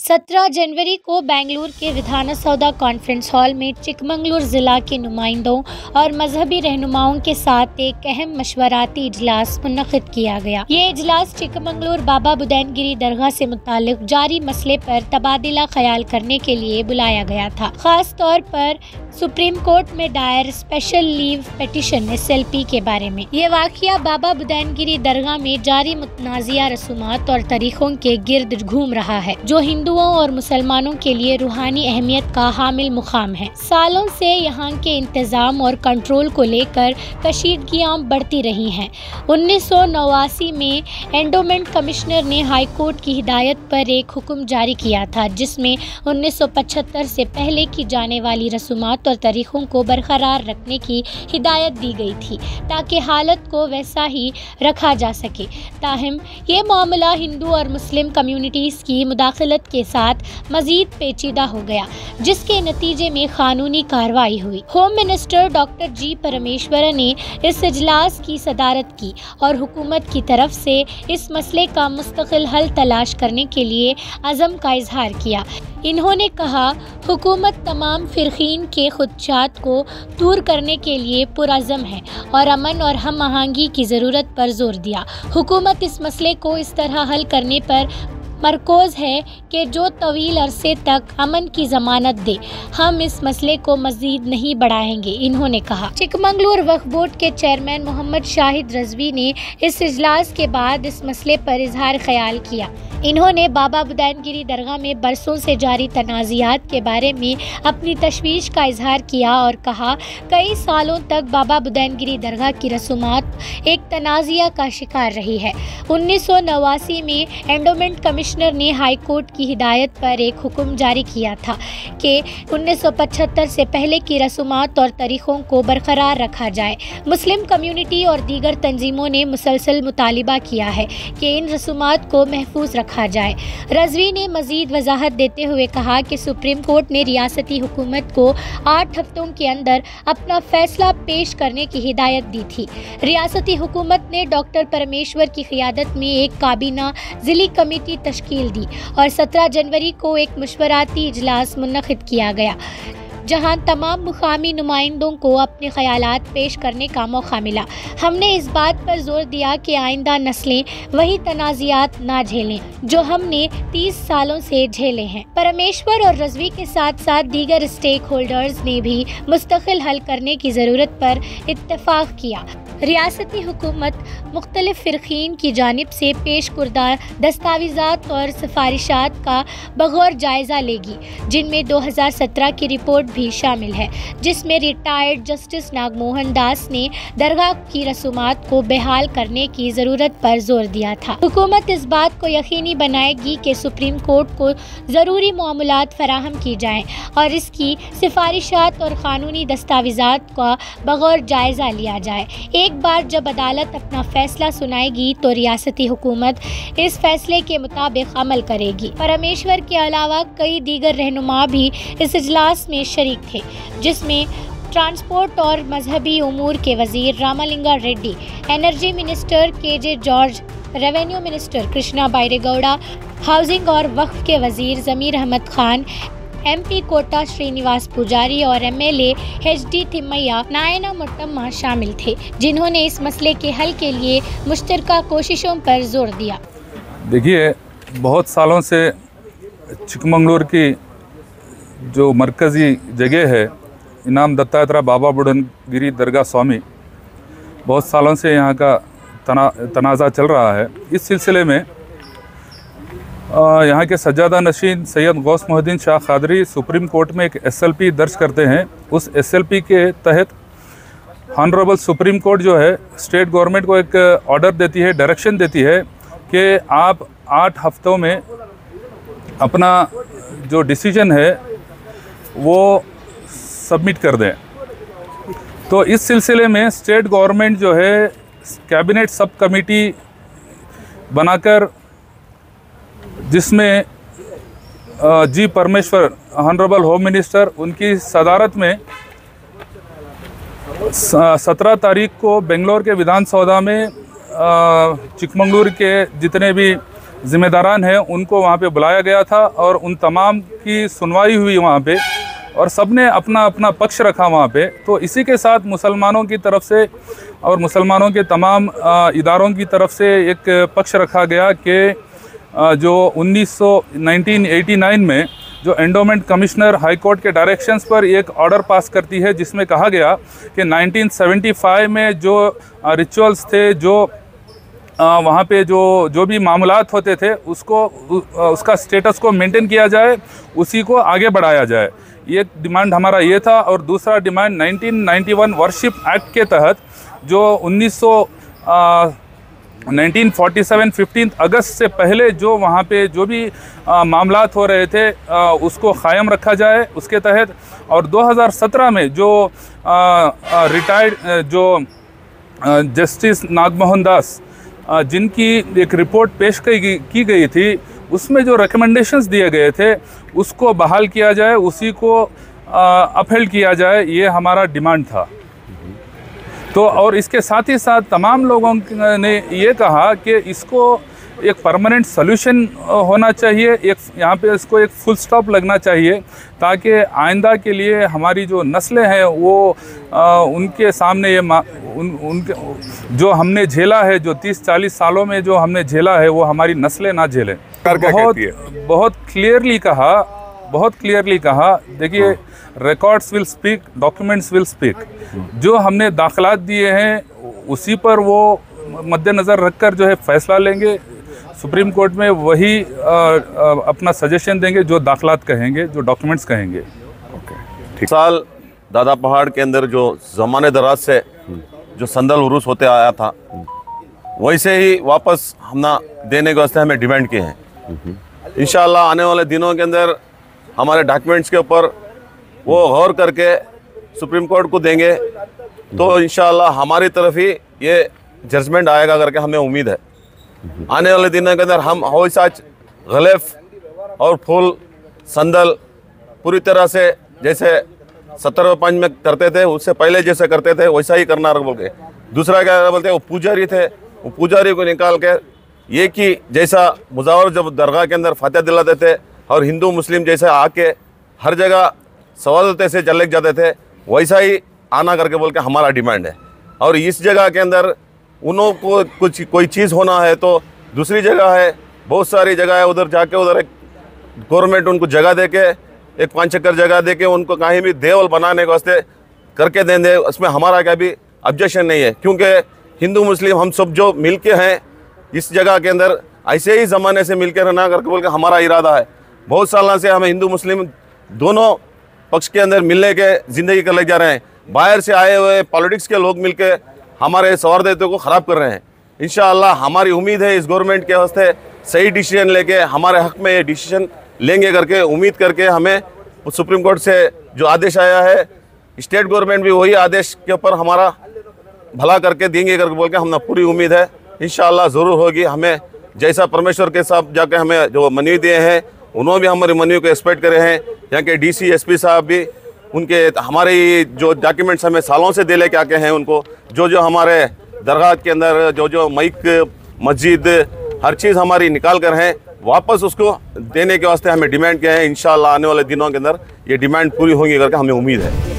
17 जनवरी को बेंगलुरु के विधानसौदा conference hall में चिकमंगलुरु ज़िला के नुमाइंदों और मजहबी रहनुमाओं के साथ एक अहम मशवराती इजलास मुनक़िद किया गया। ये इजलास चिकमंगलुरु बाबा बुदैनगिरी दरगाह से मुताल्लिक़ जारी मसले पर तबादिला ख्याल करने के लिए बुलाया गया था, खास तौर पर सुप्रीम कोर्ट में दायर स्पेशल लीव पिटीशन SLP के बारे में। ये वाक़या बाबा बुदैनगिरी दरगाह में जारी मुतनाज़िया रसूमात और तरीक़ों के गिर्द घूम रहा है, जो हिंदुओं और मुसलमानों के लिए रूहानी अहमियत का हामिल मुकाम है। सालों से यहाँ के इंतज़ाम और कंट्रोल को लेकर कशीदगियाँ बढ़ती रही हैं। 1989 में एंडोमेंट कमिश्नर ने हाई कोर्ट की हिदायत पर एक हुक्म जारी किया था, जिसमें 1975 से पहले की जाने वाली रसूमात और तरीक़ों को बरकरार रखने की हिदायत दी गई थी, ताकि हालत को वैसा ही रखा जा सके। ताहम ये मामला हिंदू और मुस्लिम कम्युनिटीज़ की मुदाखलत के साथ मज़ीद पेचीदा हो गया, जिसके नतीजे में कानूनी कार्रवाई हुई। Home minister doctor G Parameswaran ने इस इजलास की सदारत की और हुकूमत की तरफ से इस मसले का मुस्तकिल हल तलाश करने के लिए अज़म का इजहार किया। इन्होंने कहा, हुकूमत तमाम फ़िरक़ीन के ख़ुदशात को दूर करने के लिए पुरअज़म है और अमन और हम आहंगी की ज़रूरत पर जोर दिया। हुकूमत इस मसले को इस तरह हल करने पर मरकूज़ है कि जो तवील अरसे तक अमन की ज़मानत दे। हम इस मसले को मज़ीद नहीं बढ़ाएंगे, इन्होंने कहा। चिकमंगलुरु वक्फ बोर्ड के चेयरमैन मोहम्मद शाहिद रज़वी ने इस इजलास के बाद इस मसले पर इजहार ख्याल किया। इन्होंने बाबा बुदैनगिरी दरगाह में बरसों से जारी तनाज़ियात के बारे में अपनी तशवीश का इजहार किया और कहा, कई सालों तक बाबा बुदैनगिरी दरगाह की रसूमात एक तनाज़िया का शिकार रही है। 1989 में एंडोमेंट कमिश्नर ने हाई कोर्ट की हिदायत पर एक हुक्म जारी किया था कि 1975 से पहले की रसूमात और तरीक़ों को बरकरार रखा जाए। मुस्लिम कम्युनिटी और दीगर तंजीमों ने मुसलसल मुतालिबा किया है कि इन रसूमात को महफूज रखा जाए। रज़वी ने मज़ीद वजाहत देते हुए कहा कि सुप्रीम कोर्ट ने रियासती हुकूमत को 8 हफ्तों के अंदर अपना फैसला पेश करने की हिदायत दी थी। रियासती हुकूमत ने डॉक्टर परमेश्वर की क़ियादत में एक काबीना ज़िली कमेटी तश्कील दी और 17 जनवरी को एक मशवराती इजलास मुनक़िद किया गया, जहां तमाम मुकामी नुमाइंदों को अपने ख़यालात पेश करने का मौका मिला। हमने इस बात पर जोर दिया कि आइंदा नस्लें वही तनाज़ियात ना झेलें जो हमने 30 सालों से झेले हैं। परमेश्वर और रज़वी के साथ साथ दीगर स्टेक होल्डर्स ने भी मुस्तकिल हल करने की ज़रूरत पर इत्तफ़ाक़ किया। रियासती हुकूमत मुख्तलिफ़ फ़िरक़ीन की जानिब से पेश कुर्दा दस्तावेज़ात और सिफारिशात का बग़ौर जायज़ा लेगी, जिनमें 2017 की रिपोर्ट भी शामिल है, जिसमें रिटायर्ड जस्टिस नागमोहन दास ने दरगाह की रसूमात को बहाल करने की ज़रूरत पर जोर दिया था। हुकूमत इस बात को यकीनी बनाएगी कि सुप्रीम कोर्ट को ज़रूरी मामूलात फराहम की जाएँ और इसकी सिफारिशात और क़ानूनी दस्तावेज़ात का बग़ौर जायज़ा लिया जाए। एक बार जब अदालत अपना फैसला सुनाएगी तो रियासती हुकूमत इस फैसले के मुताबिक अमल करेगी। परमेश्वर के अलावा कई दीगर रहनुमा भी इस इजलास में शरीक थे, जिसमें ट्रांसपोर्ट और मजहबी उमूर के वज़ीर Ramalinga Reddy, energy minister KJ George, revenue minister Krishna Byregowda, housing और वक्फ के वज़ीर ज़मीर अहमद खान, MP कोटा श्रीनिवास पुजारी और MLA HD तिम्मैया नायना मुट्टम्मा शामिल थे, जिन्होंने इस मसले के हल के लिए मुश्तरका कोशिशों पर जोर दिया। देखिए, बहुत सालों से चिकमंगलुरु की जो मरकज़ी जगह है, इनाम दत्तात्रेय बाबा बुदैनगिरी दरगाह स्वामी, बहुत सालों से यहाँ का तनाज़ा चल रहा है। इस सिलसिले में यहाँ के सज्जादा नशीन सैयद गौस मोहिद्दीन शाह क़ादरी सुप्रीम कोर्ट में एक SLP दर्ज करते हैं। उस SLP के तहत ऑनरेबल सुप्रीम कोर्ट जो है स्टेट गवर्नमेंट को एक ऑर्डर देती है, डायरेक्शन देती है कि आप 8 हफ्तों में अपना जो डिसीजन है वो सबमिट कर दें। तो इस सिलसिले में स्टेट गवर्नमेंट जो है कैबिनेट सब कमेटी बनाकर, जिसमें G परमेश्वर ऑनरेबल होम मिनिस्टर, उनकी सदारत में 17 तारीख को बेंगलोर के विधानसौदा में चिकमंगलुरु के जितने भी ज़िम्मेदारान हैं उनको वहाँ पे बुलाया गया था और उन तमाम की सुनवाई हुई वहाँ पे और सब ने अपना अपना पक्ष रखा वहाँ पे। तो इसी के साथ मुसलमानों की तरफ से और मुसलमानों के तमाम इदारों की तरफ से एक पक्ष रखा गया कि जो 1989 में जो एंडोमेंट कमिश्नर हाई कोर्ट के डायरेक्शंस पर एक ऑर्डर पास करती है जिसमें कहा गया कि 1975 में जो रिचुअल्स थे, जो वहाँ पे जो भी मामलात होते थे उसका स्टेटस को मेंटेन किया जाए, उसी को आगे बढ़ाया जाए। ये डिमांड हमारा ये था। और दूसरा डिमांड 1991 वर्शिप एक्ट के तहत जो 1947 15 अगस्त से पहले जो वहाँ पे जो भी मामलात हो रहे थे उसको क़ायम रखा जाए उसके तहत। और 2017 में जो रिटायर्ड जो जस्टिस नागमोहन दास जिनकी एक रिपोर्ट पेश की गई थी, उसमें जो रिकमेंडेशंस दिए गए थे उसको बहाल किया जाए, उसी को अपहेल्ड किया जाए, ये हमारा डिमांड था। तो और इसके साथ ही साथ तमाम लोगों ने ये कहा कि इसको एक परमानेंट सॉल्यूशन होना चाहिए, एक यहाँ पे इसको एक फुल स्टॉप लगना चाहिए ताकि आइंदा के लिए हमारी जो नस्लें हैं वो उनके सामने ये उनके जो हमने झेला है, जो 30-40 सालों में जो हमने झेला है, वो हमारी नस्लें ना झेलें। बहुत क्लियरली कहा देखिए, records will speak, documents will speak. जो हमने दाखिलात दिए हैं उसी पर वो मद्देनज़र रखकर जो है फैसला लेंगे। सुप्रीम कोर्ट में वही अपना सजेशन देंगे जो दाखिलात कहेंगे, जो डॉक्यूमेंट्स कहेंगे। ठीक। साल दादा पहाड़ के अंदर जो ज़माने दराज से जो संदल उरूस होते आया था, वैसे ही वापस हमना देने के वास्ते हमें डिमांड किए हैं। इंशाअल्लाह आने वाले दिनों के अंदर हमारे डॉक्यूमेंट्स के ऊपर वो गौर करके सुप्रीम कोर्ट को देंगे, तो इंशाअल्लाह हमारी तरफ ही ये जजमेंट आएगा करके हमें उम्मीद है। आने वाले दिनों के अंदर हम वैसा गलेफ और फूल संदल पूरी तरह से जैसे 70 में करते थे, उससे पहले जैसे करते थे वैसा ही करना बोल के। दूसरा क्या बोलते हैं, वो पुजारी थे, वो पुजारी को निकाल के एक ही जैसा मुजावर जब दरगाह के अंदर फातिहा दिलाते थे और हिंदू मुस्लिम जैसे आके हर जगह सवालते से जल जाते थे, वैसा ही आना करके बोल के हमारा डिमांड है। और इस जगह के अंदर उन्हों को कुछ कोई चीज़ होना है तो दूसरी जगह है, बहुत सारी जगह है, उधर जाके उधर एक गवर्नमेंट उनको जगह दे के, एक 5 एकड़ जगह दे के उनको कहीं भी देवल बनाने के वास्ते करके दें दे, उसमें हमारा क्या भी ऑब्जेक्शन नहीं है। क्योंकि हिंदू मुस्लिम हम सब जो मिल के हैं इस जगह के अंदर ऐसे ही ज़माने से मिल के रहना करके बोल के हमारा इरादा है। बहुत सालों से हमें हिंदू मुस्लिम दोनों पक्ष के अंदर मिलने के ज़िंदगी कर ले जा रहे हैं। बाहर से आए हुए पॉलिटिक्स के लोग मिल के हमारे सौहार्द को ख़राब कर रहे हैं। इंशाअल्लाह हमारी उम्मीद है इस गवर्नमेंट के वास्ते सही डिसीजन लेके हमारे हक़ में ये डिसीजन लेंगे करके उम्मीद करके हमें सुप्रीम कोर्ट से जो आदेश आया है, स्टेट गवर्नमेंट भी वही आदेश के ऊपर हमारा भला करके देंगे करके बोल के हमने पूरी उम्मीद है। इंशाअल्लाह ज़रूर होगी। हमें जैसा परमेश्वर के साथ जाके हमें जो मनवी दिए हैं, उन्होंने भी हमारी मनवी को एक्सपेक्ट करे हैं। यहाँ के DC SP साहब भी उनके हमारे जो डॉक्यूमेंट्स हमें सालों से दे लेके आके हैं, उनको जो हमारे दरगाह के अंदर जो माइक मस्जिद हर चीज़ हमारी निकाल कर हैं, वापस उसको देने के वास्ते हमें डिमांड किया है। इंशाअल्लाह आने वाले दिनों के अंदर ये डिमांड पूरी होगी करके हमें उम्मीद है।